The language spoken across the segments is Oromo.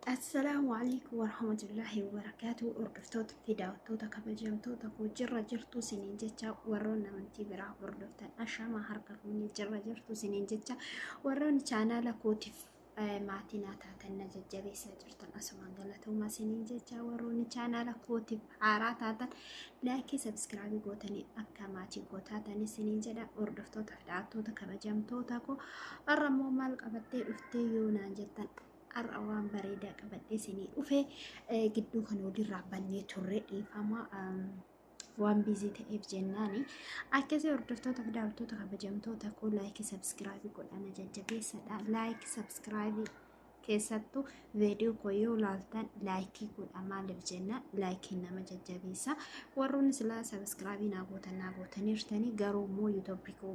السلام عليكم ورحمة الله وبركاته. أردفتوت في داوتوتا كبجمتوتا كوجرة جرتو سنين جتة ورونا من تبرع أردفتان أشما حركة من جرة جرتو سنين جتة ورونا كان لكوتف معتنا تاتنا ججبي سجرتن أسمان قالتو ما سنين جتة ورونا كان لكوتف عارات لايك سبسكرايب قوتني أكا ماتي قوتاتني سنين جدا أردفتوتا في داوتوتا كبجمتوتا كو الرمو مالك أبتي أفتي يونا جدا أروان بريدة قبل سنين وفي جدو كانوا للربانية ترى فما وان بيزي تقف جناني أكذا أردفتو تبدأ تبجمتو تقول لايك سبسكرايب يقول أنا جنجبي سدا لايك سبسكرايب كيساتو فيديو كويو لالتان لايك يقول أمال بجنة لايك إنما جنجبيسا ورون سلا سبسكرايب ناقوتا نيرتاني قارو مو يوتوبيكو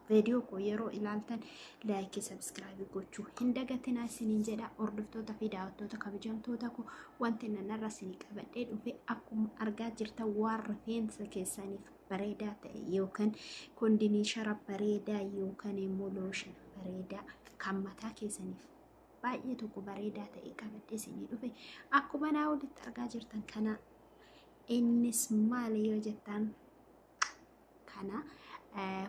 فيديو كويرو إلالتان لايك سبسكرايب يقولشو هندقتنا سنين جدا أردفتو تفيداوتو تكبجمتو تكو وانتنا نرسني كبدين وفي أكم أرقا جرتا وارفين سكيساني بريدا يوكن كندني شرب بريدا يوكن مولوشن بريدا كمتا كيساني baay'ee tokko bareedaa ta'e qabadhee isinii dhufe akkuma naa walitti argaa jirtan kana innis maal yoo jettan kana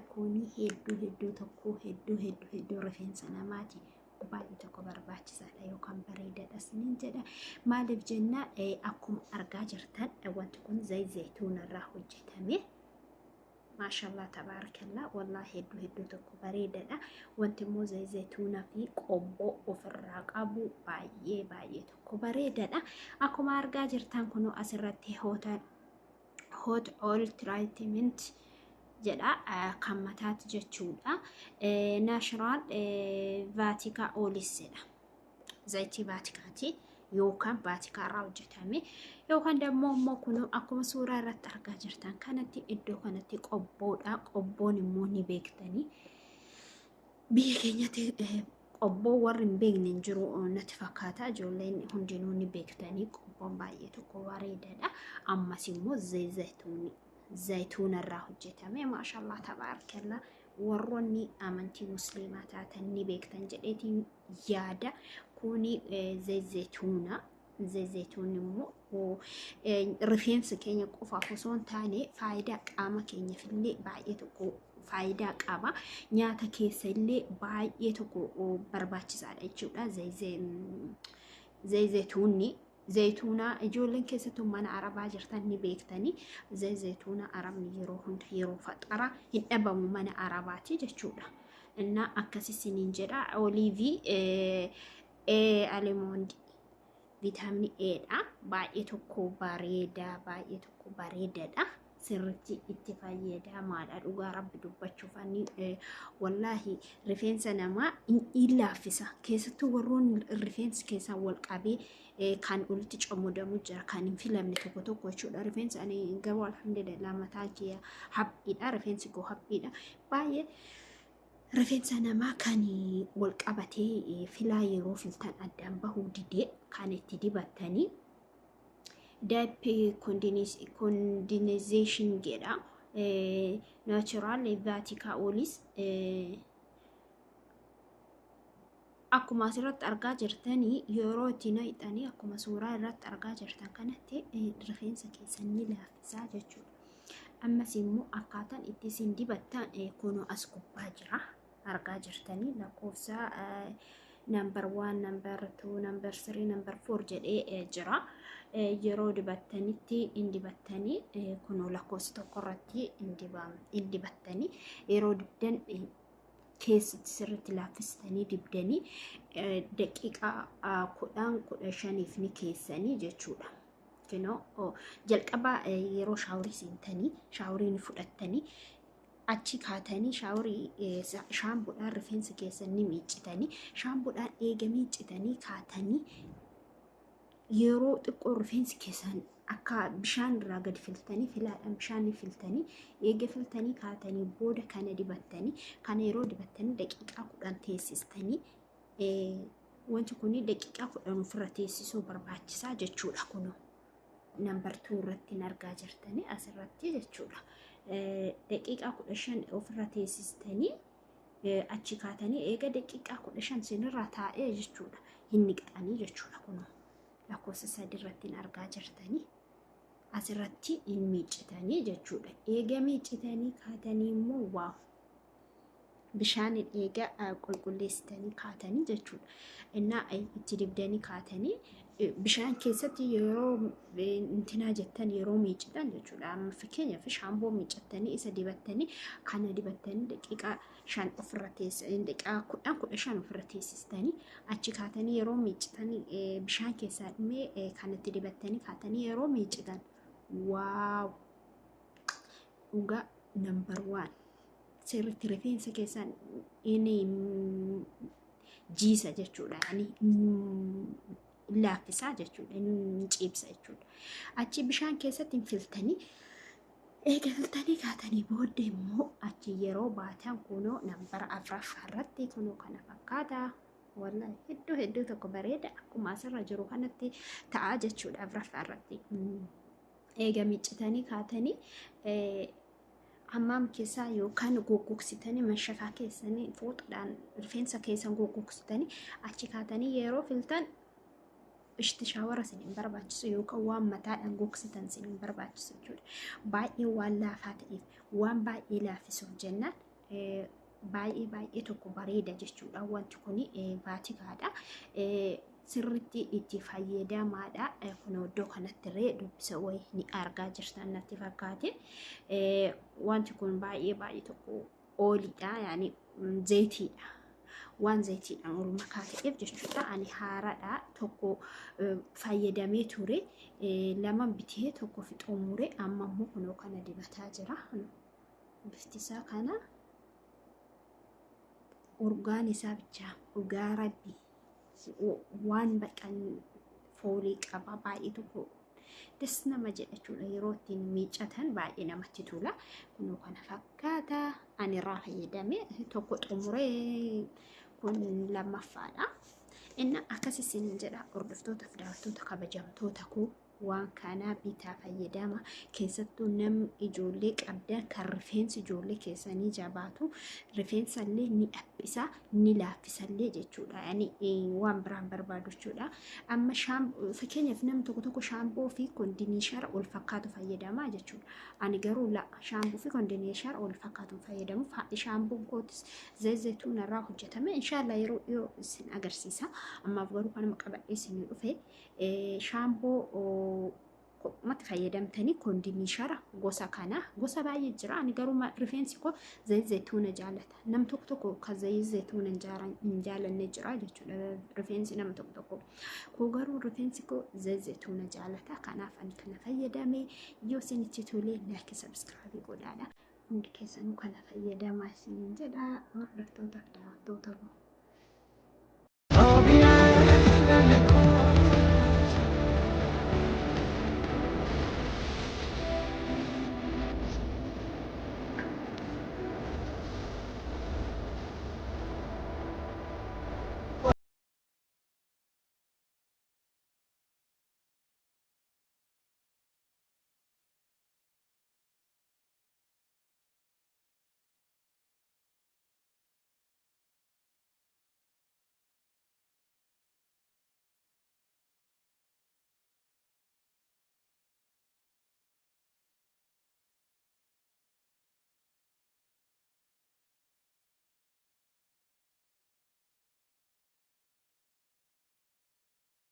kuni hedduu tokko hedduu rifeensa namaati baay'ee tokko barbaachisaadha yookaan bareedaadha isiniin jedha maaliif jenna akkuma argaa jirtan wanti kun zayituuna irraa hojjetame ما شاء الله تبارك الله والله هدو تكو بريدة وانت مو زيتونة في قبو وفي الرقابو بايه تكو بريدة اكو مارغا جرتان كنو اسرتي هوت اول ترايتمنت جدا كمتات جتشودا ناشرال فاتيكا اوليسيدا زيتي فاتيكاتي يوكان باتيكا راوجتامي يوكان دمو مو كنو أكو سورة رتاركا جرتان كانتي إدو كانتي قبوني موني بيكتاني بيكينياتي قبو ورن بيك ننجرو نتفاكاتا جولين هنجنوني بيكتاني قبون بايتو قواريدا أما سيمو زيتون الراوجتامي ما شاء الله تبارك الله وروني أمانتي مسلمات تني بيكتان جديتي يادا كوني زيتون مو رفينس كينيا قفا فصون تاني فايدة قاما كينيا في اللي بايتو فايدة قاما نياتا كيسا اللي بايتو برباتشز على الجودة زيتوني زيتونة جولن كيستو من عربا جرتاني بيكتاني زيتونة عربني يروحون فترة هنبا من عرباتي جتشودا إن أكاسي سنين جدا أوليفي أليموندي فيتامين A باقي تكو بريدة سرتي اتفاقية مال أدوغا رب دبتشو فاني والله رفينس نما إلا فيسا كيسا تورون الرفينس كيسا والقابي كان قلتش أمودا مجر كان انفلام نتوكو وشو رفينس أني قبل الحمد لله متاكي حب إدا رفينس كو حب إدا باي رفينس نما كاني والقابتي فلايرو فلتان أدام بهو ديدي كانت تدبتاني دايب كوندينيزيشن جدا ناتشورال فاتيكا أوليس akkuma asirratti argaa jirtanii yeroo tinayxanii akkuma suuraa irratti argaa jirtan kanatti rifeensa keessanii laaffisaa jechuudha. Ammas immoo akkaataan itti isin dibattan kunoo as gubbaa jira argaa jirtanii lakkoofsa number 1 number 2 number 3 number 4 jedhee jira. Yeroo dibattanitti indibattanii kunoo lakkoofsa tokko irratti indibattanii yeroo dibdan keessatti sirriitti laaffistanii dibdanii daqiiqaa 15 ni keessanii jechuudha. Kunoo jalqaba yeroo shaaworii seentanii shaaworii fudhattanii achi kaatanii shaaworii shaampuudhaan rifeensa keessanii miiccitanii shaampuudhaan eega miiccitanii kaatanii yeroo xiqqoo rifeensi keessan akka bishaan irraa gad filtanii filaadhaan bishaan filtanii eega filtanii kaatanii booda kana dibattanii kana yeroo dibattanii daqiiqaa 10 teessistanii wanti kun daqiiqaa 10 ofirra teessisuu barbaachisaa jechuudha. Kunoo number 2 irratti argaa jirtanii asirratti jechuudha. Daqiiqaa 15 ofirra teessistanii achi kaatanii eega daqiiqaa 15 sinirraa taa'ee jechuudha. Hin niqxanii jechuudha. Kunoo lakkoofsa 3 irratti argaa jirtanii asirratti hin miicitanii jechuudha. Eega miicitanii kaatanii immoo waaw bishaan eega qulqulleessitanii kaatanii jechuudha. Innaa itti dibdanii kaatanii bishaan keessatti yeroo intinaa jettan yeroo miicitan jechuudha. Amma fakkeenyaaf shaamboo miicattanii isa dibattanii kana dibattanii daqiiqaa 5 ofirra teessanii daqiiqaa 10-15 ofirra teessistanii achi kaatanii yeroo miicitanii bishaan keessaa dhimee kanatti dibattanii kaatanii yeroo miicitan waaw dhugaa number 1 sirriitti rifeensa keessaan inni jiisa jechuudha. Laaffisaa jechuudha. Inni ciibsa jechuudha. Achi bishaan keessatti hin filtanii eega filtanii kaatanii booddee immoo achi yeroo baatan kunoo nambara 4 irratti kunoo kana fakkaata. Wallahi hedduu tokko bareeda akkuma asirra jiru kanatti ta'a jechuudha 4 irratti. Eega miicitanii kaatanii hammam keessaa yookaan goggogsitanii mashafaa keessanii fooxadhaan rifeensa keessan goggogsitanii achi kaatanii yeroo filtan ishti shaawara siniin barbaachisu yookaan waan mataadhaan gogsitan siniin barbaachisu jechuudha. Baay'ee waan laafaa ta'eef waan baay'ee laaffisuuf jennaan baay'ee tokko bareeda jechuudha. Wanti kun baatikaadha. Sirriitti itti fayyadamaadha. Kun iddoo kanatti illee dubbisa wayii ni argaa jirtan natti fakkaate. Wanti kun baay'ee tokko ooliidha. Yaani zayitiidha. Waan zayitiidhaan ol makaa ta'eef jechuudha. Ani haaraadha tokko fayyadamee ture. Lama bitee tokko fixoomure amma immoo kunoo kana dibataa jira. Bifti isaa kana urgaan isaa bicha dhugaa rabbi. Waan baqan foolii qaba baay'ee tokko des nama jedhachuudha. Yeroo ittiin miicatan baay'ee namatti tola. Kunoo kana fakkaata. Ani irraa fayyadame tokko xumuree kun lammaffaadha. Inni akkasii sin jedha hordoftoota fi daawwattoota kabajamtoota koo waan kana bitaa fayyadama. Keessattuu namni ijoollee qabdan kan rifeensi ijoollee keessanii jabaatu rifeensa illee ni dhabbisa ni laaffisallee jechuudha. Yani waan biraan barbaadu jechuudha. Amma fakkeenyaaf namni tokko shaamboo fi kondiishara ol fakkaatu fayyadama jechuudha. Ani garuu shaamboo fi kondiishara ol fakkaatu fayyadamu. Shaamboon kootis zayituun irraa hojjetame. Inshallah yeroo isin agarsiisa. Ammaaf garuu kanuma qabadhee isin dhufe shaamboo mati fayyadamtanii kondiishara gosa kana gosa baay'ee jira. Ani garuu rifeensi koo zayituuna jaalata. Nam tokko kan zayituuna hin jaalanne jira jechuudha. Rifeensi nam tokko koo garuu rifeensi koo zayituuna jaalata. Kanaaf ani kana fayyadame. Yoo isinitti tolee like subscribe godhaa. Hundi keessanuu kana fayyadamaa isiniin jedha. Hordoftoota fi daawwattoota